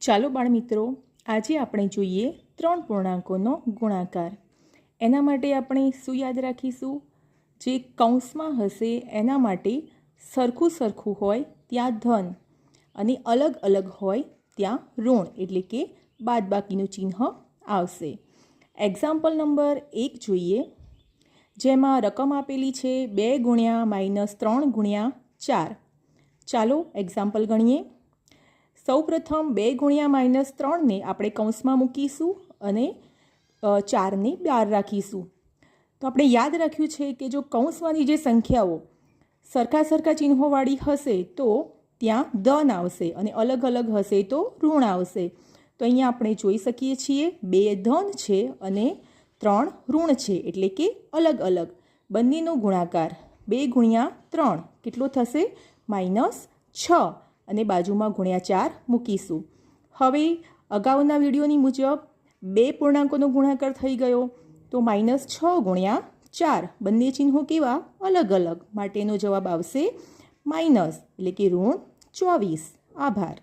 ચાલો બાળમિત્રો, આજે આપણે જોઈએ 3 પૂર્ણાંકોનો ગુણાકાર। એના માટે આપણે શું યાદ રાખીશું? જે કૌંસમાં હશે એના માટે સરખું હોય ત્યાં ધન અને અલગ અલગ હોય ત્યાં ઋણ એટલે કે બાદબાકીનું ચિહ્ન આવશે। એક્ઝામ્પલ નંબર 1 જોઈએ, જેમાં રકમ આપેલી છે 2 ગુણ્યા -3 ગુણ્યા 4। ચાલો એક્ઝામ્પલ ગણીએ। સૌપ્રથમ 2 ગુણ્યા -3 ને આપણે કૌંસમાં મૂકીશું અને 4 ને બહાર રાખીશું। તો આપણે યાદ રાખ્યું છે કે જો કૌંસમાંની જે સંખ્યાઓ સરખા ચિહ્નોવાળી હશે તો ત્યાં ધન આવશે અને અલગ અલગ હશે તો ઋણ આવશે। તો અહીંયા આપણે જોઈ શકીએ છીએ 2 ધન છે અને 3 ઋણ છે, એટલે કે અલગ અલગ। બંનેનો ગુણાકાર 2 ગુણ્યા 3 કેટલો થશે? -6 અને બાજુમાં ગુણ્યા 4 મૂકીશું। હવે અગાઉના વિડીયોની મુજબ 2 પૂર્ણાંકોનો ગુણાકાર થઈ ગયો, તો -6 ગુણ્યા 4 બંને ચિહ્નો કેવા? અલગ અલગ, માટેનો જવાબ આવશે માઇનસ એટલે કે ઋણ 24। આભાર।